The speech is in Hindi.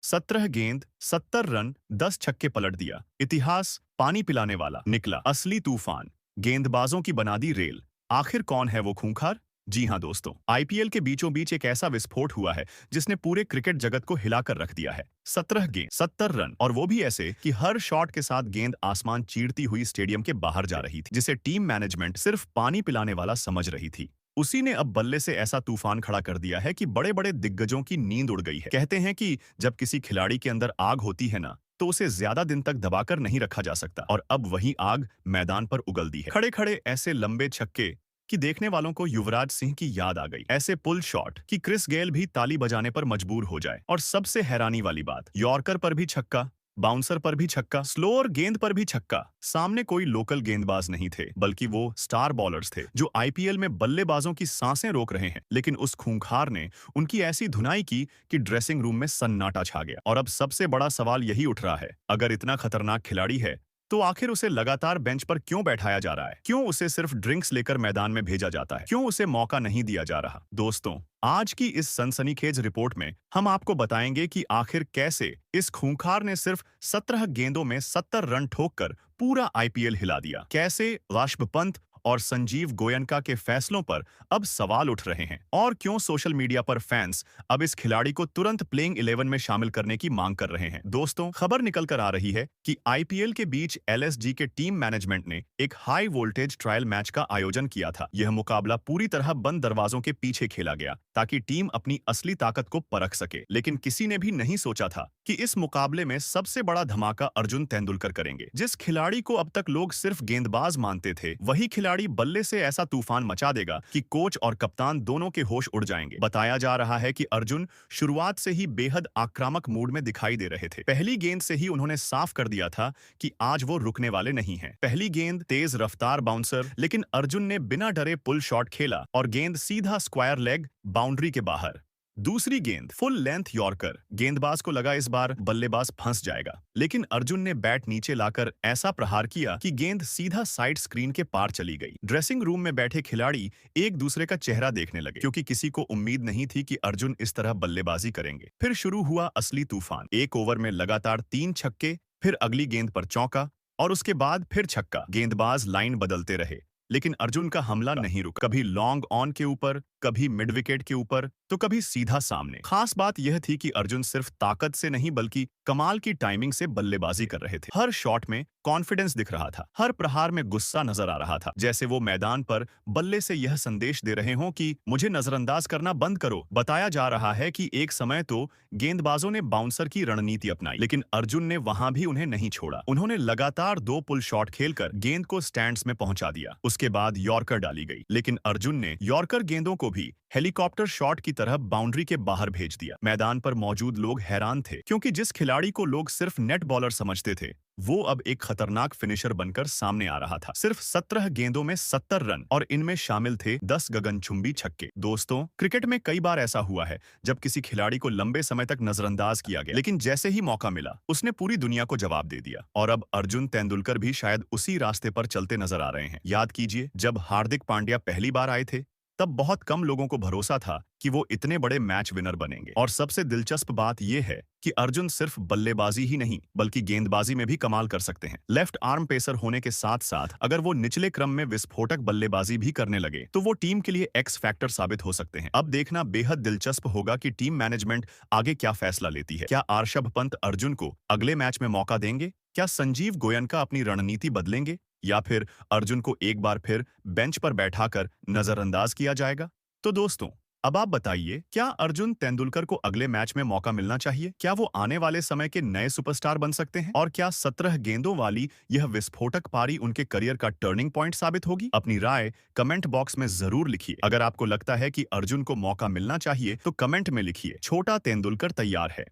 17 गेंद 70 रन 10 छक्के पलट दिया। इतिहास पानी पिलाने वाला निकला असली तूफान। गेंदबाजों की बना दी रेल। आखिर कौन है वो खूंखार? जी हां दोस्तों, आईपीएल के बीचों बीच एक ऐसा विस्फोट हुआ है जिसने पूरे क्रिकेट जगत को हिलाकर रख दिया है। 17 गेंद 70 रन, और वो भी ऐसे कि हर शॉट के साथ गेंद आसमान चीरती हुई स्टेडियम के बाहर जा रही थी, जिसे टीम मैनेजमेंट सिर्फ पानी पिलाने वाला समझ रही थी। उसी ने अब बल्ले से ऐसा तूफान खड़ा कर दिया है कि बड़े बड़े दिग्गजों की नींद उड़ गई है। कहते हैं कि जब किसी खिलाड़ी के अंदर आग होती है ना, तो उसे ज्यादा दिन तक दबाकर नहीं रखा जा सकता, और अब वही आग मैदान पर उगल दी है। खड़े खड़े ऐसे लंबे छक्के कि देखने वालों को युवराज सिंह की याद आ गई। ऐसे पुल शॉट कि क्रिस गेल भी ताली बजाने पर मजबूर हो जाए। और सबसे हैरानी वाली बात, यॉर्कर पर भी छक्का, बाउंसर पर भी छक्का, स्लोअर गेंद पर भी छक्का। सामने कोई लोकल गेंदबाज नहीं थे, बल्कि वो स्टार बॉलर्स थे जो आईपीएल में बल्लेबाजों की सांसें रोक रहे हैं। लेकिन उस खूंखार ने उनकी ऐसी धुनाई की कि ड्रेसिंग रूम में सन्नाटा छा गया। और अब सबसे बड़ा सवाल यही उठ रहा है, अगर इतना खतरनाक खिलाड़ी है तो आखिर उसे लगातार बेंच पर क्यों बैठाया जा रहा है? क्यों उसे सिर्फ ड्रिंक्स लेकर मैदान में भेजा जाता है? क्यों उसे मौका नहीं दिया जा रहा? दोस्तों, आज की इस सनसनीखेज रिपोर्ट में हम आपको बताएंगे कि आखिर कैसे इस खूंखार ने सिर्फ 17 गेंदों में 70 रन ठोककर पूरा आईपीएल हिला दिया। कैसे ऋषभ पंत और संजीव गोयनका के फैसलों पर अब सवाल उठ रहे हैं, और क्यों सोशल मीडिया पर फैंस अब इस खिलाड़ी को तुरंत प्लेइंग 11 में शामिल करने की मांग कर रहे हैं। दोस्तों, खबर निकल कर आ रही है कि आईपीएल के बीच एलएसजी के टीम मैनेजमेंट ने एक हाई वोल्टेज ट्रायल मैच का आयोजन किया था। यह मुकाबला पूरी तरह बंद दरवाजों के पीछे खेला गया ताकि टीम अपनी असली ताकत को परख सके। लेकिन किसी ने भी नहीं सोचा था कि इस मुकाबले में सबसे बड़ा धमाका अर्जुन तेंदुलकर करेंगे। जिस खिलाड़ी को अब तक लोग सिर्फ गेंदबाज मानते थे, वही खिलाड़ी बल्ले से ऐसा तूफान मचा देगा कि कोच और कप्तान दोनों के होश उड़ जाएंगे। बताया जा रहा है कि अर्जुन शुरुआत से ही बेहद आक्रामक मूड में दिखाई दे रहे थे। पहली गेंद से ही उन्होंने साफ कर दिया था कि आज वो रुकने वाले नहीं हैं। पहली गेंद तेज रफ्तार बाउंसर, लेकिन अर्जुन ने बिना डरे पुल शॉट खेला और गेंद सीधा स्क्वायर लेग बाउंड्री के बाहर। दूसरी गेंद फुल लेंथ यॉर्कर। गेंदबाज को लगा इस बार बल्लेबाज फंस जाएगा, लेकिन अर्जुन ने बैट नीचे लाकर ऐसा प्रहार किया कि गेंद सीधा साइड स्क्रीन के पार चली गई। ड्रेसिंग रूम में बैठे खिलाड़ी एक दूसरे का चेहरा देखने लगे, क्योंकि किसी को उम्मीद नहीं थी कि अर्जुन इस तरह बल्लेबाजी करेंगे। फिर शुरू हुआ असली तूफान। एक ओवर में लगातार 3 छक्के, फिर अगली गेंद पर चौका, और उसके बाद फिर छक्का। गेंदबाज लाइन बदलते रहे, लेकिन अर्जुन का हमला नहीं रुका। कभी लॉन्ग ऑन के ऊपर, कभी मिड विकेट के ऊपर, तो कभी सीधा सामने। खास बात यह थी कि अर्जुन सिर्फ ताकत से नहीं बल्कि कमाल की टाइमिंग से बल्लेबाजी कर रहे थे। हर शॉट में कॉन्फिडेंस दिख रहा था, हर प्रहार में गुस्सा नजर आ रहा था, जैसे वो मैदान पर बल्ले से यह संदेश दे रहे हों कि मुझे नजरअंदाज करना बंद करो। बताया जा रहा है कि एक समय तो गेंदबाजों ने बाउंसर की रणनीति अपनाई, लेकिन अर्जुन ने वहां भी उन्हें नहीं छोड़ा। उन्होंने लगातार 2 पुल शॉट खेलकर गेंद को स्टैंड्स में पहुंचा दिया। उसके बाद यॉर्कर डाली गई, लेकिन अर्जुन ने यॉर्कर गेंदों को भी हेलीकॉप्टर शॉट की तरह बाउंड्री के बाहर भेज दिया। मैदान पर मौजूद लोग हैरान थे, क्योंकि जिस खिलाड़ी को लोग सिर्फ नेट बॉलर समझते थे, वो अब एक खतरनाक फिनिशर बनकर सामने आ रहा था। सिर्फ 17 गेंदों में 70 रन, और इनमें शामिल थे 10 गगनचुंबी छक्के। दोस्तों, क्रिकेट में कई बार ऐसा हुआ है जब किसी खिलाड़ी को लंबे समय तक नजरअंदाज किया गया, लेकिन जैसे ही मौका मिला उसने पूरी दुनिया को जवाब दे दिया। और अब अर्जुन तेंदुलकर भी शायद उसी रास्ते पर चलते नजर आ रहे हैं। याद कीजिए, जब हार्दिक पांड्या पहली बार आए थे, तब बहुत कम लोगों को भरोसा था कि वो इतने बड़े मैच विनर बनेंगे। और सबसे दिलचस्प बात यह है कि अर्जुन सिर्फ बल्लेबाजी ही नहीं बल्कि गेंदबाजी में भी कमाल कर सकते हैं। लेफ्ट आर्म पेसर होने के साथ साथ अगर वो निचले क्रम में विस्फोटक बल्लेबाजी भी करने लगे, तो वो टीम के लिए एक्स फैक्टर साबित हो सकते हैं। अब देखना बेहद दिलचस्प होगा कि टीम मैनेजमेंट आगे क्या फैसला लेती है। क्या ऋषभ पंत अर्जुन को अगले मैच में मौका देंगे? क्या संजीव गोयनका अपनी रणनीति बदलेंगे, या फिर अर्जुन को एक बार फिर बेंच पर बैठाकर नजरअंदाज किया जाएगा? तो दोस्तों, अब आप बताइए, क्या अर्जुन तेंदुलकर को अगले मैच में मौका मिलना चाहिए? क्या वो आने वाले समय के नए सुपरस्टार बन सकते हैं? और क्या 17 गेंदों वाली यह विस्फोटक पारी उनके करियर का टर्निंग पॉइंट साबित होगी? अपनी राय कमेंट बॉक्स में जरूर लिखिए। अगर आपको लगता है कि अर्जुन को मौका मिलना चाहिए, तो कमेंट में लिखिए, छोटा तेंदुलकर तैयार है।